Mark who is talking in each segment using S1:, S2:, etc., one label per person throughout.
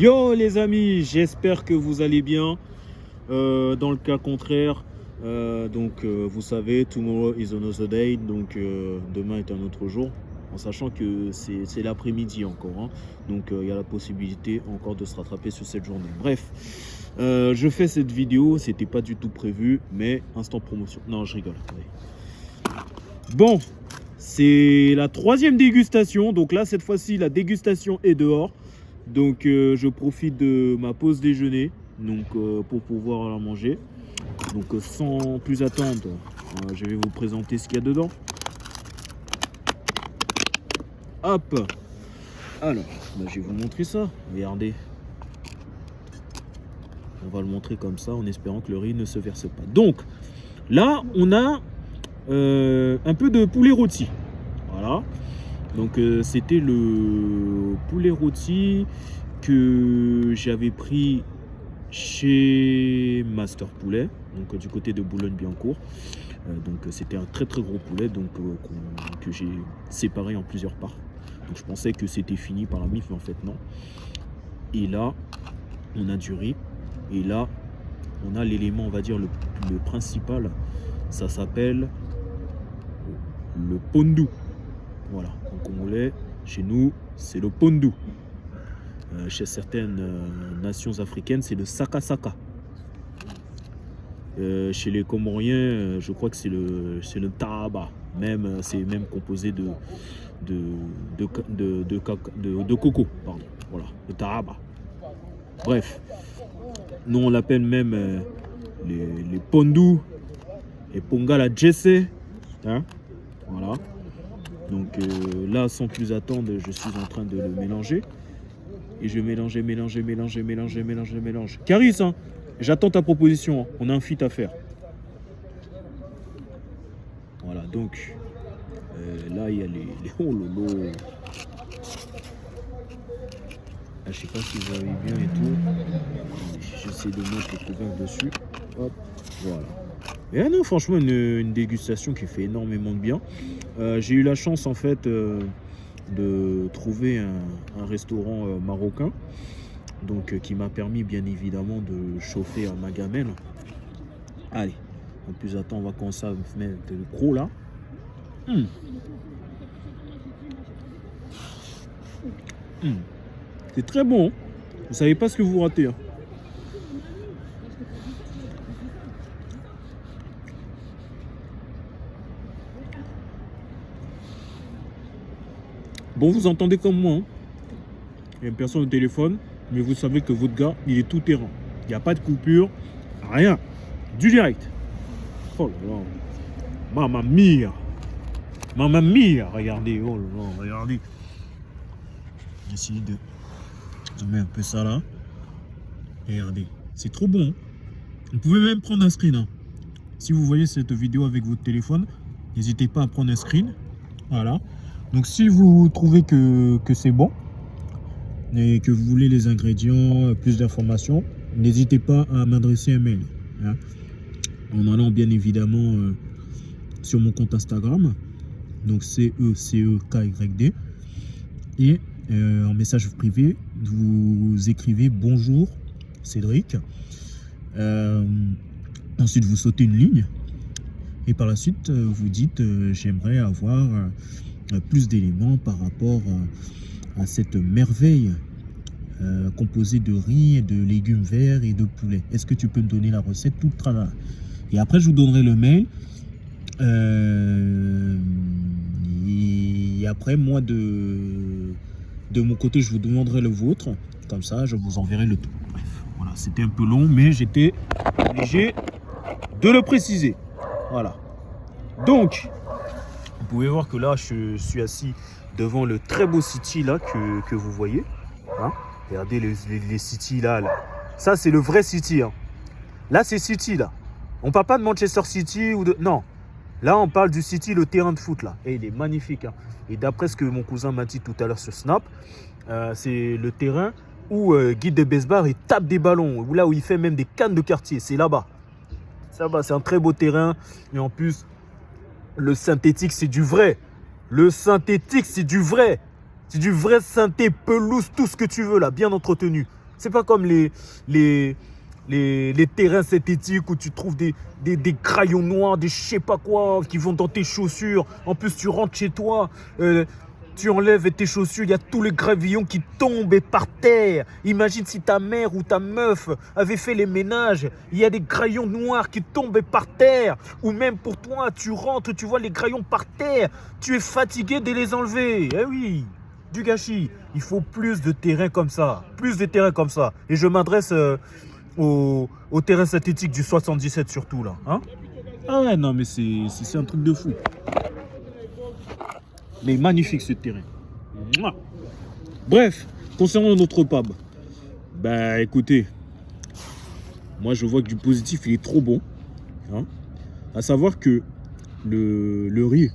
S1: Yo les amis, j'espère que vous allez bien. Dans le cas contraire, vous savez, tomorrow is another day, donc demain est un autre jour, en sachant que c'est l'après-midi encore, hein. Donc il y a la possibilité encore de se rattraper sur cette journée. Bref, je fais cette vidéo, c'était pas du tout prévu, mais instant promotion. Non, je rigole. Ouais. Bon, c'est la troisième dégustation, donc là cette fois-ci la dégustation est dehors. Donc je profite de ma pause déjeuner pour pouvoir la manger. Donc sans plus attendre, je vais vous présenter ce qu'il y a dedans. Hop. Alors, je vais vous montrer ça. Regardez. On va le montrer comme ça en espérant que le riz ne se verse pas. Donc là, on a un peu de poulet rôti. Voilà. Donc c'était le poulet rôti que j'avais pris chez Master Poulet, donc du côté de Boulogne-Billancourt. Donc c'était un très gros poulet que j'ai séparé en plusieurs parts. Donc je pensais que c'était fini par la MIF, mais en fait non. Et là, on a du riz. Et là, on a l'élément, on va dire, le principal. Ça s'appelle le pondu. Voilà, en congolais, chez nous, c'est le pondu. Chez certaines nations africaines, c'est le saka-saka. Chez les Comoriens, je crois que c'est le taaba. C'est même composé de coco. Pardon. Voilà, le taaba. Bref, nous on l'appelle même les pondus, les pongala jesse. Hein? Voilà. Donc là, sans plus attendre, je suis en train de le mélanger. Et je vais mélanger. Caris, hein, j'attends ta proposition. Hein. On a un feat à faire. Voilà, donc là, il y a les... Oh lolo. Là, je sais pas si vous avez bien et tout. J'essaie de mettre le couvercle dessus. Hop, voilà. Et non, franchement, une dégustation qui fait énormément de bien. J'ai eu la chance, en fait, de trouver un restaurant marocain, donc qui m'a permis, bien évidemment, de chauffer ma gamelle. Allez, en plus, attends, on va commencer à mettre le gros, là. C'est très bon, hein. Vous savez pas ce que vous ratez, hein. Bon, vous entendez comme moi, hein. Il y a une personne au téléphone, mais vous savez que votre gars, il est tout terrain. Il n'y a pas de coupure, rien. Du direct. Oh là là. Mamma mia. Mamma mia. Regardez, oh là là, regardez. J'essaie de mettre un peu ça là. Regardez, c'est trop bon, hein. Vous pouvez même prendre un screen, hein. Si vous voyez cette vidéo avec votre téléphone, n'hésitez pas à prendre un screen. Voilà. Donc si vous trouvez que c'est bon et que vous voulez les ingrédients, plus d'informations, n'hésitez pas à m'adresser un mail, hein, en allant bien évidemment sur mon compte Instagram, donc CECEKYD, et en message privé vous écrivez bonjour Cédric, ensuite vous sautez une ligne et par la suite vous dites j'aimerais avoir plus d'éléments par rapport à cette merveille composée de riz, et de légumes verts et de poulet. Est-ce que tu peux me donner la recette, tout le travail? Et après, je vous donnerai le mail. Et après, moi, de mon côté, je vous demanderai le vôtre. Comme ça, je vous enverrai le tout. Bref, voilà, c'était un peu long, mais j'étais obligé de le préciser. Voilà. Donc, vous pouvez voir que là, je suis assis devant le très beau city là que vous voyez. Hein? Regardez les city là. Ça, c'est le vrai city. Hein. Là, c'est city là. On parle pas de Manchester City ou de... Non. Là, on parle du city, le terrain de foot là. Et il est magnifique. Hein. Et d'après ce que mon cousin m'a dit tout à l'heure sur Snap, c'est le terrain où Guy de Besbar il tape des ballons. Là où il fait même des cannes de quartier. C'est là-bas. C'est un très beau terrain. Et en plus... Le synthétique, c'est du vrai. Le synthétique, c'est du vrai. C'est du vrai synthé, pelouse, tout ce que tu veux là, bien entretenu. C'est pas comme les terrains synthétiques où tu trouves des crayons noirs, des je sais pas quoi, qui vont dans tes chaussures. En plus, tu rentres chez toi, tu enlèves tes chaussures, il y a tous les gravillons qui tombent par terre. Imagine si ta mère ou ta meuf avait fait les ménages, il y a des crayons noirs qui tombent par terre. Ou même pour toi, tu rentres, tu vois les crayons par terre, tu es fatigué de les enlever. Eh oui, du gâchis. Il faut plus de terrain comme ça, plus de terrain comme ça. Et je m'adresse au terrain synthétique du 77 surtout là. Hein? Ah ouais, non mais c'est un truc de fou. Mais magnifique ce terrain. Mouah. Bref, concernant notre pub, bah écoutez, moi je vois que du positif il est trop bon. Hein, à savoir que le riz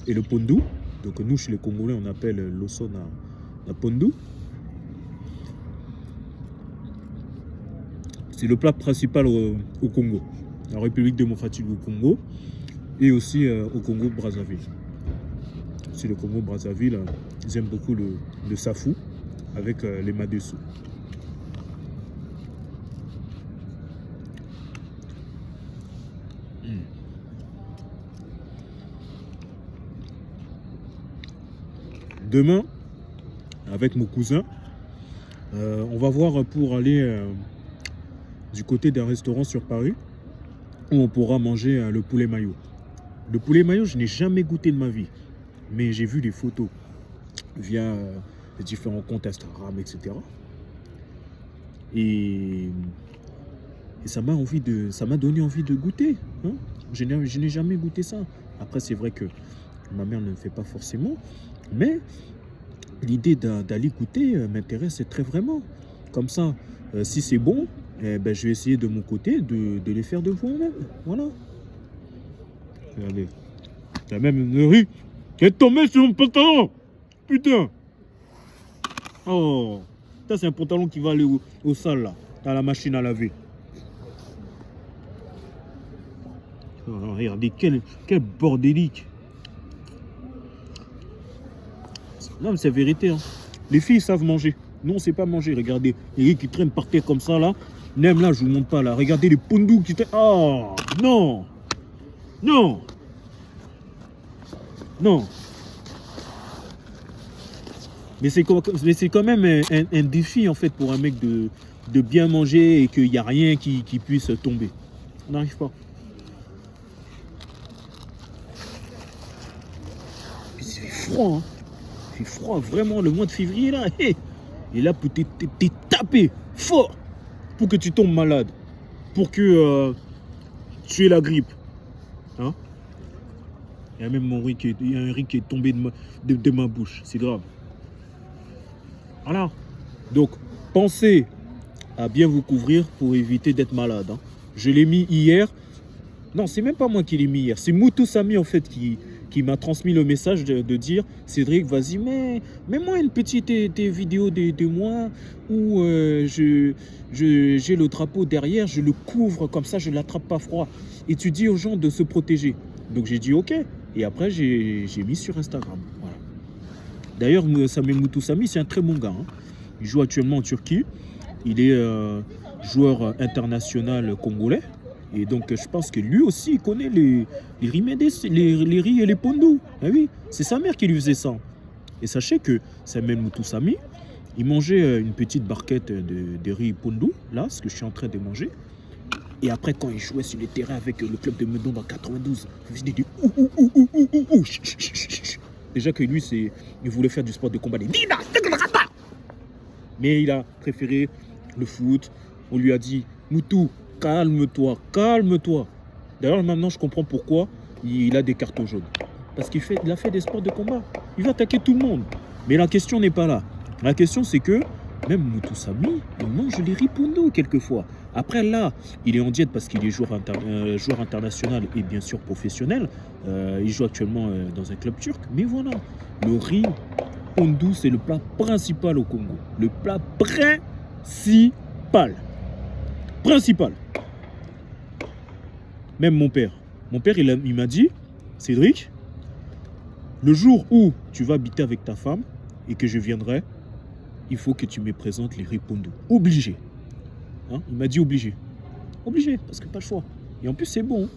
S1: et le pondu, donc nous chez les Congolais on appelle l'osso na pondu, c'est le plat principal au Congo, la République démocratique du Congo et aussi au Congo-Brazzaville. C'est le Congo-Brazzaville, ils aiment beaucoup le safou avec les madessous. Demain, avec mon cousin, on va voir pour aller du côté d'un restaurant sur Paris où on pourra manger le poulet mayo. Le poulet mayo, je n'ai jamais goûté de ma vie. Mais j'ai vu des photos via les différents comptes Instagram, etc. Et ça m'a donné envie de goûter. Hein. Je n'ai jamais goûté ça. Après, c'est vrai que ma mère ne le fait pas forcément. Mais l'idée d'aller goûter m'intéresse très vraiment. Comme ça, si c'est bon, je vais essayer de mon côté de les faire de moi-même. Voilà. Regardez. Il y a même une riz qui est tombé sur mon pantalon. Putain. Oh. Ça, c'est un pantalon qui va aller au sale, là. Dans la machine à laver. Oh, regardez, quel bordélique. Non, mais c'est vérité. Hein. Les filles savent manger. Nous, on ne sait pas manger. Regardez, les riz qui traînent par terre comme ça, là. Même là, je vous montre pas, là. Regardez les pondous qui traînent. Oh, non. Non. Non. Mais c'est quand même un défi, en fait, pour un mec de bien manger et qu'il n'y a rien qui puisse tomber. On n'arrive pas. Puis c'est froid, hein. C'est froid, vraiment, le mois de février, là. Et là, t'es tapé fort pour que tu tombes malade. Pour que tu aies la grippe. Hein? Il y a même il y a un riz qui est tombé de ma bouche. C'est grave. Voilà. Donc, pensez à bien vous couvrir pour éviter d'être malade. Hein. Je l'ai mis hier. Non, c'est même pas moi qui l'ai mis hier. C'est Moutou Sami, en fait, qui m'a transmis le message de dire « Cédric, vas-y, mets-moi une petite vidéo de moi où j'ai le drapeau derrière, je le couvre, comme ça, je ne l'attrape pas froid. Et tu dis aux gens de se protéger. » Donc, j'ai dit « Ok ». Et après, j'ai mis sur Instagram. Voilà. D'ailleurs, Samé Moutou Sami, c'est un très bon gars. Hein. Il joue actuellement en Turquie. Il est joueur international congolais. Et donc, je pense que lui aussi, il connaît les riz et les pondous. Ah oui, c'est sa mère qui lui faisait ça. Et sachez que Samé Moutou Sami, il mangeait une petite barquette de riz pondou, là, ce que je suis en train de manger. Et après, quand il jouait sur le terrain avec le club de Meudon dans 92, il faisait des ouh. Déjà que lui, il voulait faire du sport de combat. Mais il a préféré le foot. On lui a dit, Moutou, calme-toi. D'ailleurs, maintenant, je comprends pourquoi il a des cartons jaunes. Parce qu'il a fait des sports de combat. Il va attaquer tout le monde. Mais la question n'est pas là. La question, c'est que même Moutou Sami, il mange les riz pondou quelquefois. Après, là, il est en diète parce qu'il est joueur international et bien sûr professionnel. Il joue actuellement dans un club turc. Mais voilà, le riz pondou, c'est le plat principal au Congo. Le plat principal. Même mon père, il m'a dit, Cédric, le jour où tu vas habiter avec ta femme et que je viendrai, il faut que tu me présentes les ripondos. Obligé. Hein? Il m'a dit obligé. Obligé, parce que pas le choix. Et en plus, c'est bon.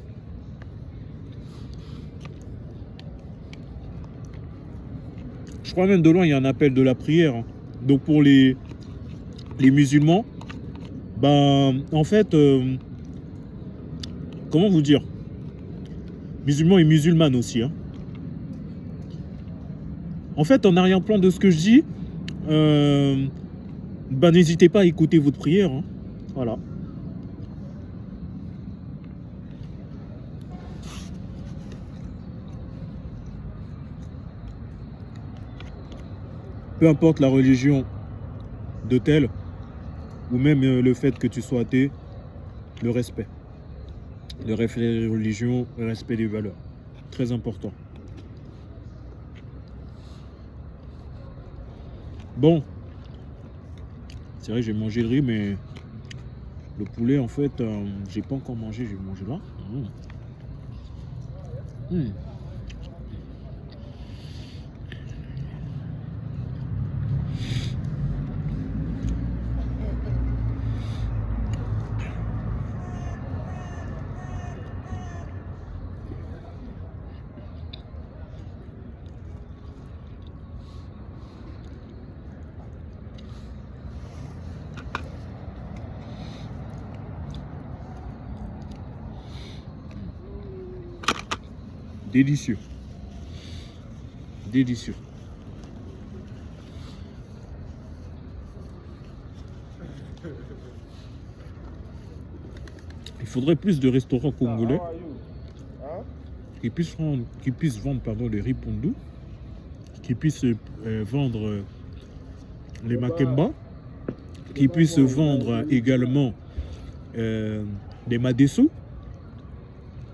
S1: Je crois même de loin, il y a un appel de la prière. Hein. Donc pour les musulmans, ben, en fait, comment vous dire? Musulmans et musulmanes aussi. Hein. En fait, en arrière-plan de ce que je dis, ben, n'hésitez pas à écouter votre prière. Hein. Voilà. Peu importe la religion de tel, ou même le fait que tu sois athée, le respect. Le respect des religions, le respect des valeurs. Très important. Bon. C'est vrai que j'ai mangé le riz, mais le poulet, en fait, j'ai pas encore mangé. Je vais manger là. Délicieux. Délicieux. Il faudrait plus de restaurants congolais qui puissent vendre pardon, les ripondous, qui puissent vendre les makemba, qui puissent vendre également des madesso,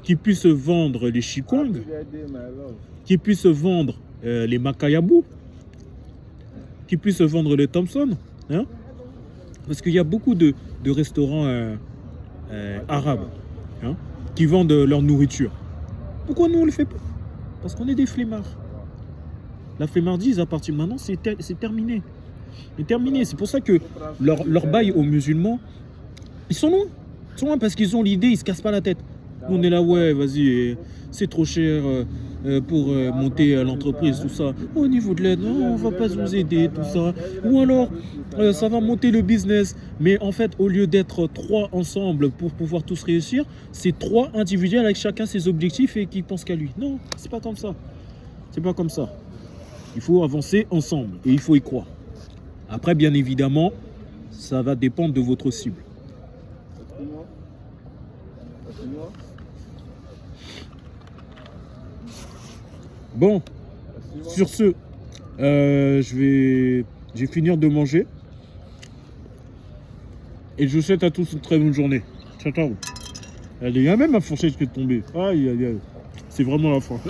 S1: qui puissent vendre les chikwang, qui puissent vendre les makayabu, qui puissent vendre les Thompson. Hein? Parce qu'il y a beaucoup de restaurants arabes hein, qui vendent leur nourriture. Pourquoi nous on ne le fait pas? Parce qu'on est des flemmards. La flemmardise, à partir de maintenant, c'est terminé. C'est terminé. C'est pour ça que leur bail aux musulmans, ils sont loin. Ils sont loin parce qu'ils ont l'idée, ils ne se cassent pas la tête. Nous, on est là, ouais, vas-y, c'est trop cher pour monter l'entreprise, tout ça. Au niveau de l'aide, non, on va pas vous aider, tout ça. Ou alors, ça va monter le business. Mais en fait, au lieu d'être 3 ensemble pour pouvoir tous réussir, c'est 3 individuels avec chacun ses objectifs et qui pensent qu'à lui. Non, c'est pas comme ça. C'est pas comme ça. Il faut avancer ensemble et il faut y croire. Après, bien évidemment, ça va dépendre de votre cible. Bon, sur ce, je vais finir de manger. Et je vous souhaite à tous une très bonne journée. Ciao, ciao. Il y a même ma fourchette qui est tombée. Aïe, aïe, aïe. C'est vraiment la fin.